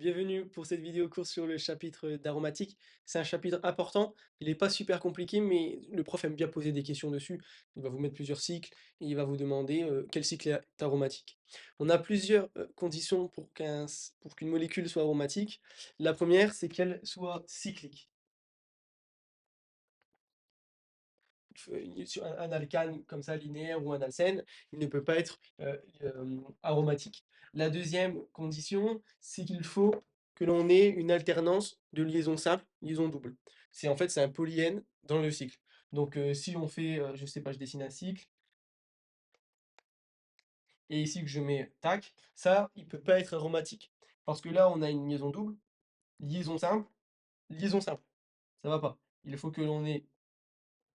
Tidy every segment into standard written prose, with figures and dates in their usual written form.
Bienvenue pour cette vidéo course sur le chapitre d'aromatique. C'est un chapitre important, il n'est pas super compliqué, mais le prof aime bien poser des questions dessus. Il va vous mettre plusieurs cycles et il va vous demander quel cycle est aromatique. On a plusieurs conditions pour qu'une molécule soit aromatique. La première, c'est qu'elle soit cyclique. Sur un alcane comme ça, linéaire ou un alcène, il ne peut pas être aromatique. La deuxième condition, c'est qu'il faut que l'on ait une alternance de liaison simple, liaison double. C'est un polyène dans le cycle. Donc si on fait, je sais pas, je dessine un cycle, et ici que je mets tac, ça, il peut pas être aromatique. Parce que là, on a une liaison double, liaison simple. Ça va pas. Il faut que l'on ait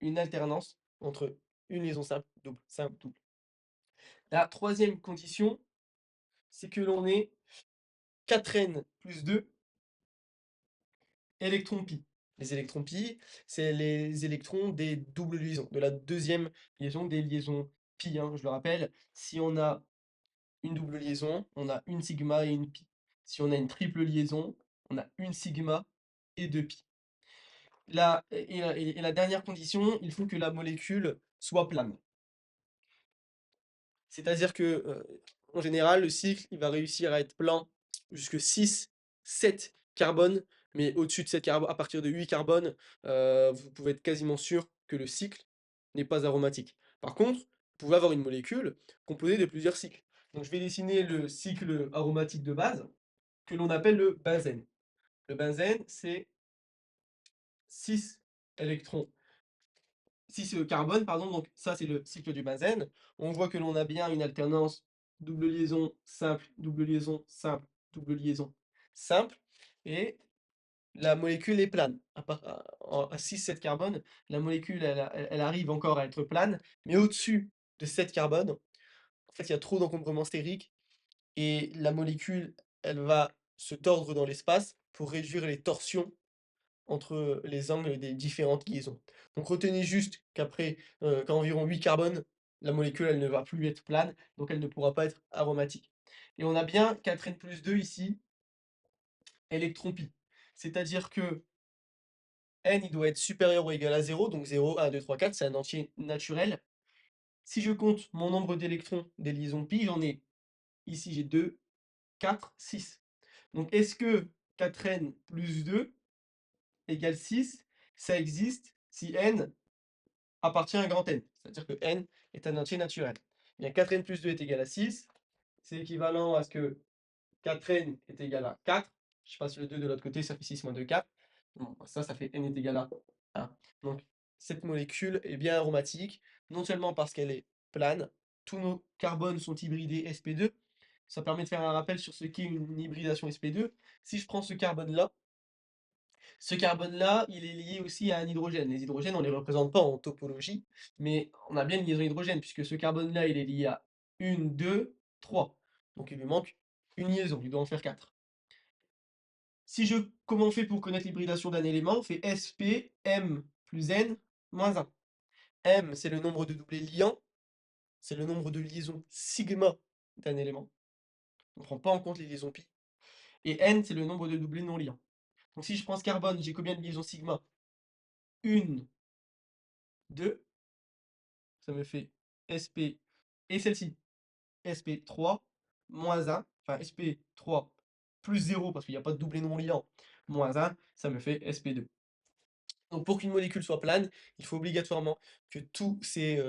une alternance entre une liaison simple, double. La troisième condition, c'est que l'on ait 4n plus 2 électrons pi. Les électrons pi, c'est les électrons des doubles liaisons, de la deuxième liaison des liaisons pi, hein, je le rappelle. Si on a une double liaison, on a une sigma et une pi. Si on a une triple liaison, on a une sigma et deux pi. Et la dernière condition, il faut que la molécule soit plane. C'est-à-dire que, en général, le cycle, il va réussir à être plein jusque 6, 7 carbones, mais au-dessus de 7 carbones, à partir de 8 carbones, vous pouvez être quasiment sûr que le cycle n'est pas aromatique. Par contre, vous pouvez avoir une molécule composée de plusieurs cycles. Donc je vais dessiner le cycle aromatique de base, que l'on appelle le benzène. Le benzène, c'est 6 électrons 6 carbone, pardon, donc ça c'est le cycle du benzène. On voit que l'on a bien une alternance double liaison simple, double liaison simple, double liaison simple, et la molécule est plane. À 6-7 carbone, la molécule elle arrive encore à être plane, mais au-dessus de 7 carbone, en fait il y a trop d'encombrement stérique, et la molécule elle va se tordre dans l'espace pour réduire les torsions entre les angles des différentes liaisons. Donc retenez juste qu'à environ 8 carbones, la molécule elle ne va plus être plane, donc elle ne pourra pas être aromatique. Et on a bien 4n+2 ici, électron pi. C'est-à-dire que n il doit être supérieur ou égal à 0, donc 0, 1, 2, 3, 4, c'est un entier naturel. Si je compte mon nombre d'électrons des liaisons pi, j'en ai ici j'ai 2, 4, 6. Donc est-ce que 4n plus 2 égale 6? Ça existe si n appartient à un grand N, c'est-à-dire que n est un entier naturel. Eh bien 4n+2 est égal à 6, c'est équivalent à ce que 4n est égal à 4. Je passe le 2 de l'autre côté, ça fait 6 moins 2, 4. Bon, ça fait n est égal à 1. Donc cette molécule est bien aromatique, non seulement parce qu'elle est plane, tous nos carbones sont hybridés sp2. Ça permet de faire un rappel sur ce qu'est une hybridation sp2. Si je prends ce carbone-là, il est lié aussi à un hydrogène. Les hydrogènes, on ne les représente pas en topologie, mais on a bien une liaison hydrogène, puisque ce carbone-là, il est lié à 1, 2, 3. Donc il lui manque une liaison, il doit en faire 4. Comment on fait pour connaître l'hybridation d'un élément? On fait Sp, M plus N moins 1. M, c'est le nombre de doublés liants, c'est le nombre de liaisons sigma d'un élément. On ne prend pas en compte les liaisons pi. Et N, c'est le nombre de doublés non liants. Donc si je prends ce carbone, j'ai combien de liaisons sigma? 1, 2, ça me fait SP, et celle-ci, SP3 moins 1, enfin SP3 plus 0, parce qu'il n'y a pas de doublé non liant, moins 1, ça me fait SP2. Donc pour qu'une molécule soit plane, il faut obligatoirement que tous ces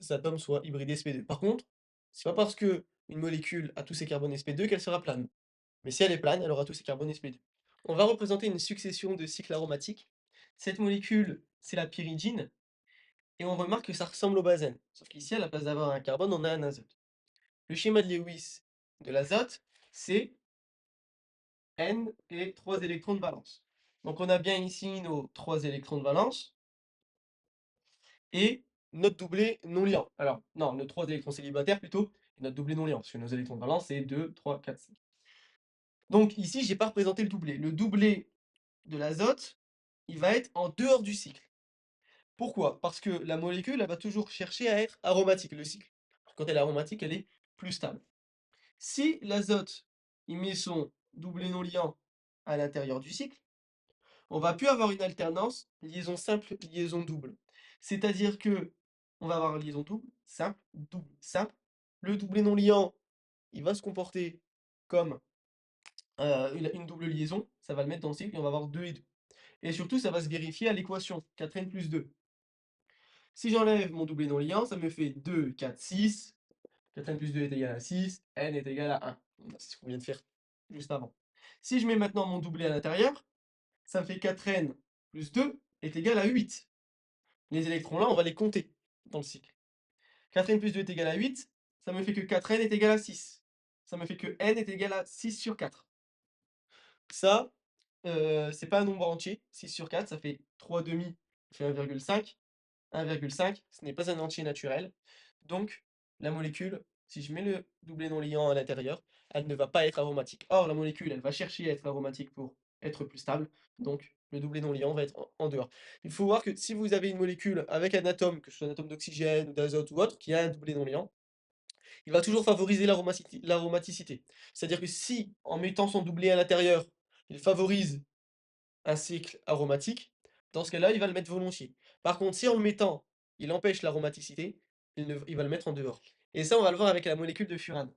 atomes soient hybridés sp2. Par contre, c'est pas parce que une molécule a tous ses carbones sp2 qu'elle sera plane. Mais si elle est plane, elle aura tous ses carbones sp2. On va représenter une succession de cycles aromatiques. Cette molécule, c'est la pyridine, et on remarque que ça ressemble au benzène. Sauf qu'ici, à la place d'avoir un carbone, on a un azote. Le schéma de Lewis de l'azote, c'est N et 3 électrons de valence. Donc on a bien ici nos 3 électrons de valence et notre doublé non liant. Alors, non, nos 3 électrons célibataires plutôt, et notre doublé non liant, parce que nos électrons de valence, c'est 2, 3, 4, 5. Donc ici, j'ai pas représenté le doublé. Le doublé de l'azote, il va être en dehors du cycle. Pourquoi? Parce que la molécule, elle va toujours chercher à être aromatique, le cycle. Quand elle est aromatique, elle est plus stable. Si l'azote, il met son doublé non liant à l'intérieur du cycle, on va plus avoir une alternance liaison simple, liaison double. C'est-à-dire que on va avoir liaison double, simple, double, simple. Le doublé non liant, il va se comporter comme une double liaison, ça va le mettre dans le cycle et on va avoir 2 et 2. Et surtout, ça va se vérifier à l'équation 4n plus 2. Si j'enlève mon doublé non liant, ça me fait 2, 4, 6. 4n plus 2 est égal à 6, n est égal à 1. C'est ce qu'on vient de faire juste avant. Si je mets maintenant mon doublé à l'intérieur, ça me fait 4n plus 2 est égal à 8. Les électrons là, on va les compter dans le cycle. 4n plus 2 est égal à 8, ça me fait que 4n est égal à 6. Ça me fait que n est égal à 6 sur 4. Ça, c'est pas un nombre entier. 6 sur 4, ça fait 3 demi, ça fait 1,5. 1,5, ce n'est pas un entier naturel. Donc, la molécule, si je mets le doublé non liant à l'intérieur, elle ne va pas être aromatique. Or, la molécule, elle va chercher à être aromatique pour être plus stable. Donc, le doublé non liant va être en dehors. Il faut voir que si vous avez une molécule avec un atome, que ce soit un atome d'oxygène ou d'azote ou autre, qui a un doublé non liant, il va toujours favoriser l'aromaticité. C'est-à-dire que si, en mettant son doublé à l'intérieur, il favorise un cycle aromatique, dans ce cas-là, il va le mettre volontiers. Par contre, si en le mettant, il empêche l'aromaticité, il va le mettre en dehors. Et ça, on va le voir avec la molécule de furane.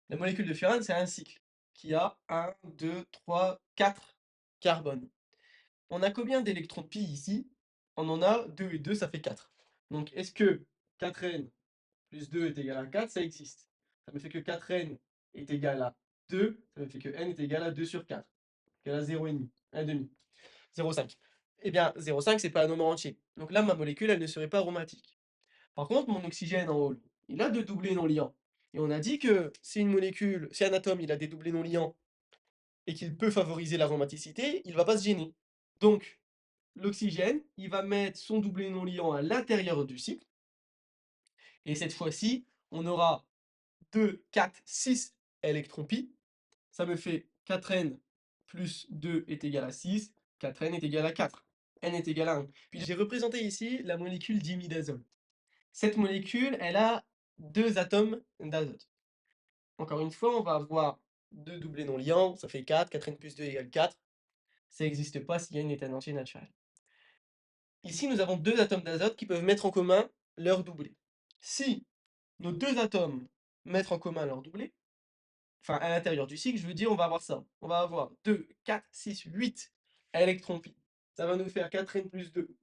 La molécule de furane, c'est un cycle qui a 1, 2, 3, 4 carbones. On a combien d'électrons pi ici? On en a 2 et 2, ça fait 4. Donc, est-ce que 4n plus 2 est égal à 4? Ça existe. Ça me fait que 4n est égal à 2, ça me fait que n est égal à 2 sur 4, égal à 0,5, 1,5. 0,5. Eh bien, 0,5, c'est pas un nombre entier. Donc là, ma molécule, elle ne serait pas aromatique. Par contre, mon oxygène en haut, il a deux doublés non liants. Et on a dit que si une molécule, si un atome, il a des doublés non liants et qu'il peut favoriser l'aromaticité, il va pas se gêner. Donc, l'oxygène, il va mettre son doublé non liant à l'intérieur du cycle. Et cette fois-ci, on aura 2, 4, 6 électrons pi. Ça me fait 4n plus 2 est égal à 6, 4n est égal à 4, n est égal à 1. Puis j'ai représenté ici la molécule d'imidazole. Cette molécule, elle a deux atomes d'azote. Encore une fois, on va avoir deux doublés non liants, ça fait 4, 4n plus 2 égale 4. Ça n'existe pas s'il y a une état entier naturel. Ici, nous avons deux atomes d'azote qui peuvent mettre en commun leur doublé. Si nos deux atomes mettent en commun leur doublé, enfin à l'intérieur du cycle, je veux dire, on va avoir ça. On va avoir 2, 4, 6, 8 électrons pi. Ça va nous faire 4n plus 2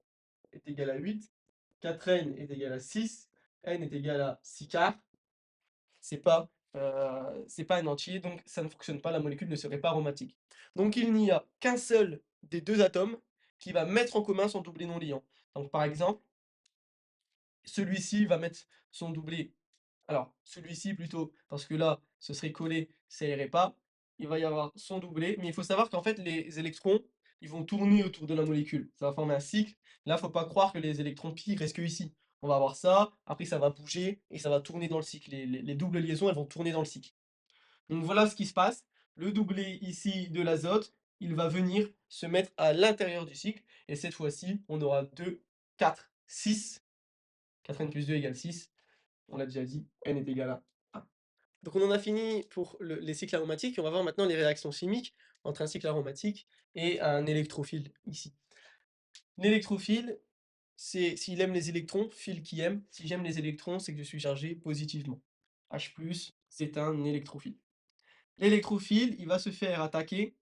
est égal à 8, 4n est égal à 6, n est égal à 6 quarts. C'est pas un entier, donc ça ne fonctionne pas, la molécule ne serait pas aromatique. Donc il n'y a qu'un seul des deux atomes qui va mettre en commun son doublé non liant. Donc par exemple, celui-ci va mettre son doublé. Alors, celui-ci plutôt, parce que là, ce serait collé, ça irait pas. Il va y avoir son doublé, mais il faut savoir qu'en fait, les électrons, ils vont tourner autour de la molécule. Ça va former un cycle. Là, faut pas croire que les électrons pi restent que ici. On va avoir ça, après ça va bouger et ça va tourner dans le cycle. Les doubles liaisons, elles vont tourner dans le cycle. Donc voilà ce qui se passe. Le doublé ici de l'azote, il va venir se mettre à l'intérieur du cycle. Et cette fois-ci, on aura 2, 4, 6. 4n plus 2 égale 6. On l'a déjà dit, n est égal à 1. Donc on en a fini pour les cycles aromatiques. On va voir maintenant les réactions chimiques entre un cycle aromatique et un électrophile ici. L'électrophile, c'est s'il aime les électrons, phile qui aime. Si j'aime les électrons, c'est que je suis chargé positivement. H+, c'est un électrophile. L'électrophile, il va se faire attaquer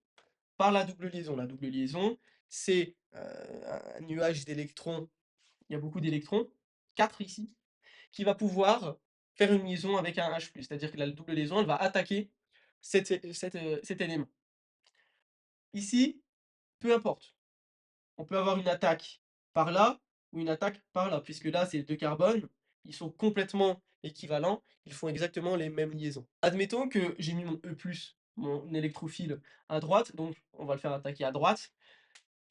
par la double liaison. La double liaison, c'est un nuage d'électrons. Il y a beaucoup d'électrons, 4 ici, qui va pouvoir faire une liaison avec un H+. C'est-à-dire que la double liaison, elle va attaquer cet élément. Ici, peu importe. On peut avoir une attaque par là ou une attaque par là, puisque là, c'est deux carbones, ils sont complètement équivalents, ils font exactement les mêmes liaisons. Admettons que j'ai mis mon E+, mon électrophile, à droite, donc on va le faire attaquer à droite.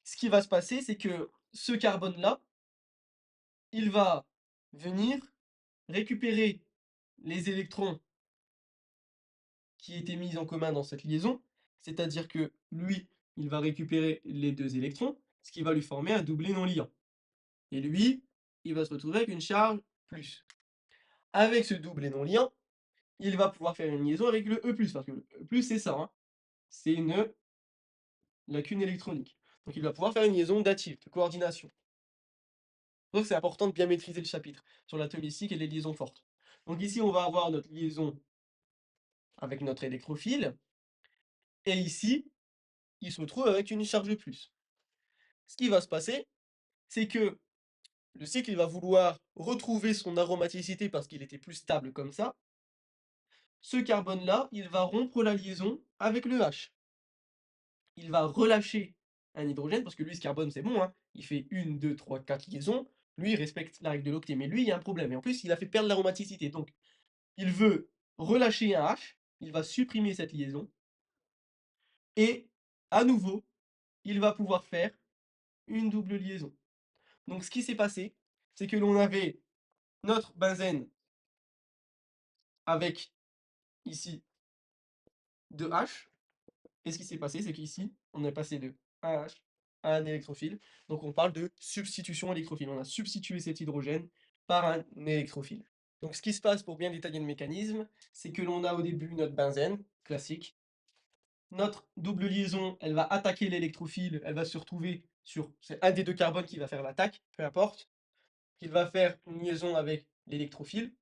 Ce qui va se passer, c'est que ce carbone-là, il va venir récupérer les électrons qui étaient mis en commun dans cette liaison, c'est-à-dire que lui, il va récupérer les deux électrons, ce qui va lui former un doublé non liant. Et lui, il va se retrouver avec une charge plus. Avec ce doublé non liant, il va pouvoir faire une liaison avec le E+, parce que le E+, c'est ça, hein. c'est une lacune électronique. Donc il va pouvoir faire une liaison dative, de coordination. Donc c'est important de bien maîtriser le chapitre sur l'atomistique et les liaisons fortes. Donc ici, on va avoir notre liaison avec notre électrophile, et ici, il se retrouve avec une charge plus. Ce qui va se passer, c'est que le cycle il va vouloir retrouver son aromaticité parce qu'il était plus stable comme ça. Ce carbone-là, il va rompre la liaison avec le H. Il va relâcher un hydrogène, parce que lui, ce carbone, c'est bon, hein, il fait 1, 2, 3, 4 liaisons. Lui, il respecte la règle de l'octet, mais lui, il y a un problème. Et en plus, il a fait perdre l'aromaticité. Donc, il veut relâcher un H, il va supprimer cette liaison, et à nouveau, il va pouvoir faire une double liaison. Donc, ce qui s'est passé, c'est que l'on avait notre benzène avec, ici, 2 H, et ce qui s'est passé, c'est qu'ici, on est passé de un H à un électrophile. Donc on parle de substitution électrophile. On a substitué cet hydrogène par un électrophile. Donc ce qui se passe pour bien détailler le mécanisme, c'est que l'on a au début notre benzène, classique. Notre double liaison, elle va attaquer l'électrophile, elle va se retrouver sur... C'est un des deux carbones qui va faire l'attaque, peu importe. Il va faire une liaison avec l'électrophile.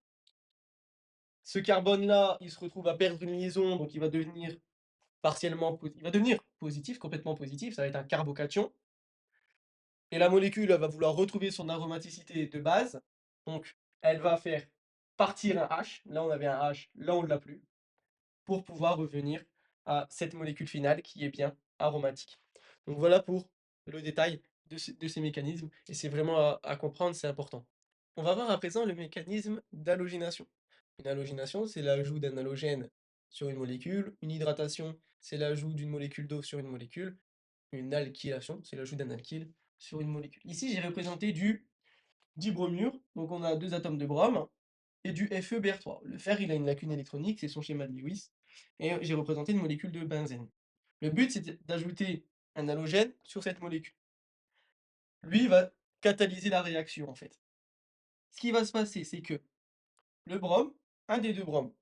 Ce carbone-là, il se retrouve à perdre une liaison, donc il va devenir il va devenir positif, complètement positif, ça va être un carbocation. Et la molécule elle va vouloir retrouver son aromaticité de base. Donc, elle va faire partir un H. Là, on avait un H, là, on ne l'a plus. Pour pouvoir revenir à cette molécule finale qui est bien aromatique. Donc voilà pour le détail de ces mécanismes. Et c'est vraiment à comprendre, c'est important. On va voir à présent le mécanisme d'halogénation. Une halogénation, c'est l'ajout d'un halogène sur une molécule. Une hydratation, c'est l'ajout d'une molécule d'eau sur une molécule. Une alkylation, c'est l'ajout d'un alkyle sur une molécule. Ici, j'ai représenté du dibromure, donc on a deux atomes de brome, et du FeBr3. Le fer, il a une lacune électronique, c'est son schéma de Lewis, et j'ai représenté une molécule de benzène. Le but, c'est d'ajouter un halogène sur cette molécule. Lui, il va catalyser la réaction, en fait. Ce qui va se passer, c'est que le brome, un des deux bromes,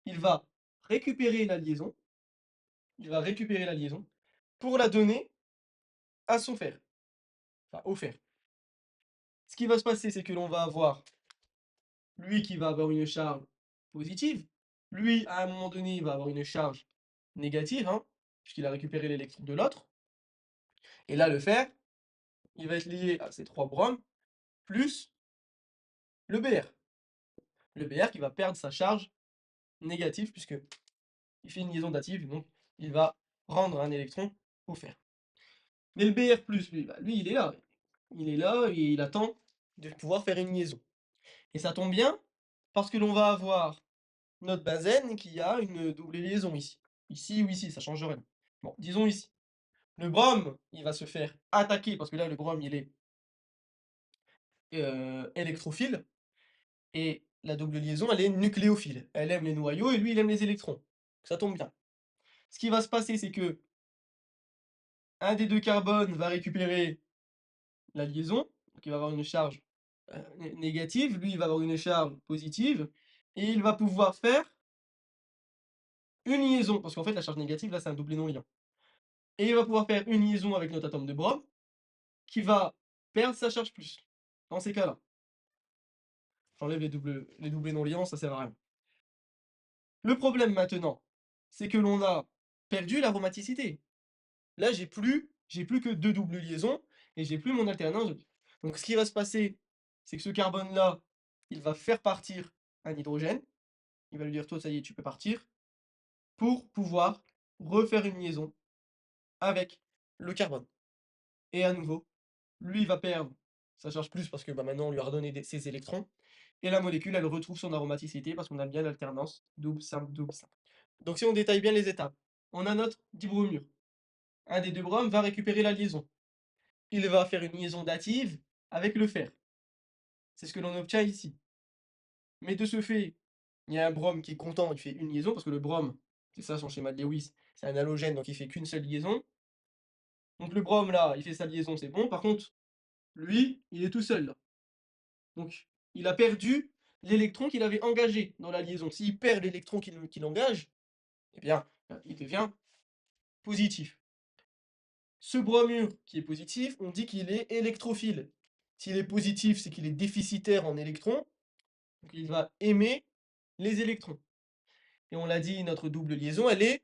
il va récupérer la liaison, pour la donner à son fer, enfin au fer. Ce qui va se passer, c'est que l'on va avoir lui qui va avoir une charge positive, lui, à un moment donné, il va avoir une charge négative, hein, puisqu'il a récupéré l'électron de l'autre. Et là, le fer, il va être lié à ces trois bromes, plus le Br. Le Br qui va perdre sa charge négative, puisque il fait une liaison dative, donc il va rendre un électron au fer. Mais le Br+, lui, lui, il est là. Il est là et il attend de pouvoir faire une liaison. Et ça tombe bien, parce que l'on va avoir notre benzène qui a une double liaison ici. Ici ou ici, ça change rien. Bon, disons ici. Le brome, il va se faire attaquer, parce que là, le brome, il est électrophile, et la double liaison, elle est nucléophile. Elle aime les noyaux, et lui, il aime les électrons. Ça tombe bien. Ce qui va se passer, c'est que un des deux carbones va récupérer la liaison, donc il va avoir une charge négative, lui, il va avoir une charge positive, et il va pouvoir faire une liaison, parce qu'en fait, la charge négative, là, c'est un doublé non-liant. Et il va pouvoir faire une liaison avec notre atome de brome, qui va perdre sa charge plus. Dans ces cas-là. J'enlève les doublés non liants, ça sert à rien. Le problème maintenant, c'est que l'on a perdu l'aromaticité. Là, j'ai plus que deux doubles liaisons, et j'ai plus mon alternance. Donc ce qui va se passer, c'est que ce carbone-là, il va faire partir un hydrogène. Il va lui dire, toi, ça y est, tu peux partir, pour pouvoir refaire une liaison avec le carbone. Et à nouveau, lui, il va perdre sa charge plus parce que bah, maintenant, on lui a redonné ses électrons. Et la molécule, elle retrouve son aromaticité parce qu'on a bien l'alternance double, simple, double, simple. Donc si on détaille bien les étapes, on a notre dibromure. Un des deux bromes va récupérer la liaison. Il va faire une liaison dative avec le fer. C'est ce que l'on obtient ici. Mais de ce fait, il y a un brome qui est content, il fait une liaison, parce que le brome, c'est ça son schéma de Lewis, c'est un halogène, donc il fait qu'une seule liaison. Donc le brome là, il fait sa liaison, c'est bon. Par contre, lui, il est tout seul là. Donc, il a perdu l'électron qu'il avait engagé dans la liaison. S'il perd l'électron qu'il engage, eh bien, il devient positif. Ce bromure qui est positif, on dit qu'il est électrophile. S'il est positif, c'est qu'il est déficitaire en électrons, donc il va aimer les électrons. Et on l'a dit, notre double liaison, elle est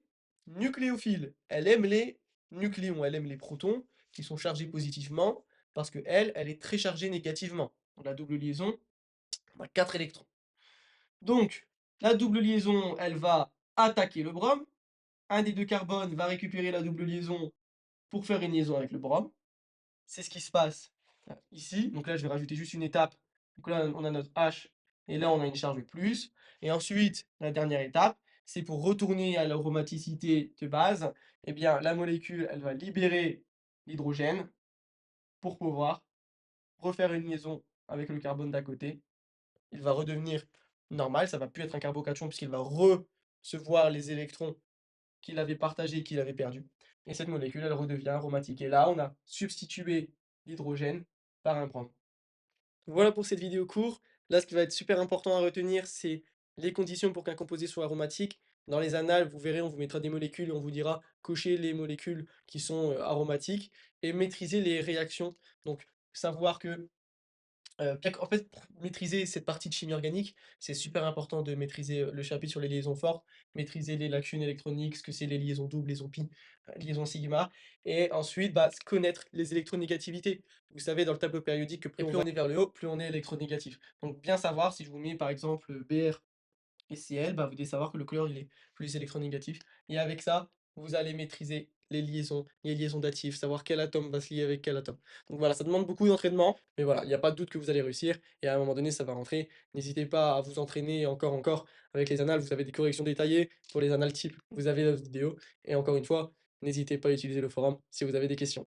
nucléophile. Elle aime les nucléons, elle aime les protons qui sont chargés positivement, parce que elle est très chargée négativement. Dans la double liaison, on a 4 électrons. Donc, la double liaison, elle va attaquer le brome. Un des deux carbones va récupérer la double liaison pour faire une liaison avec le brome. C'est ce qui se passe ici. Donc là, je vais rajouter juste une étape. Donc là, on a notre H et là, on a une charge plus. Et ensuite, la dernière étape, c'est pour retourner à l'aromaticité de base. Eh bien, la molécule, elle va libérer l'hydrogène pour pouvoir refaire une liaison avec le carbone d'à côté. Il va redevenir normal, ça va plus être un carbocation puisqu'il va recevoir les électrons qu'il avait partagés et qu'il avait perdus. Et cette molécule, elle redevient aromatique. Et là, on a substitué l'hydrogène par un brome. Voilà pour cette vidéo courte. Là, ce qui va être super important à retenir, c'est les conditions pour qu'un composé soit aromatique. Dans les annales, vous verrez, on vous mettra des molécules et on vous dira cocher les molécules qui sont aromatiques et maîtriser les réactions. Donc, savoir que en fait, pour maîtriser cette partie de chimie organique, c'est super important de maîtriser, le chapitre sur les liaisons fortes, maîtriser les lacunes électroniques, ce que c'est les liaisons doubles, liaisons pi, liaisons sigma et ensuite, bah, connaître les électronégativités. Vous savez dans le tableau périodique que plus on est vers le haut, plus on est électronégatif. Donc bien savoir si je vous mets par exemple, Br et Cl, bah, vous devez savoir que le couleur il est plus électronégatif et avec ça, vous allez maîtriser les liaisons datifs, savoir quel atome va se lier avec quel atome. Donc voilà, ça demande beaucoup d'entraînement, mais voilà, il n'y a pas de doute que vous allez réussir et à un moment donné, ça va rentrer. N'hésitez pas à vous entraîner encore avec les annales, vous avez des corrections détaillées pour les annales types, vous avez la vidéo et encore une fois, n'hésitez pas à utiliser le forum si vous avez des questions.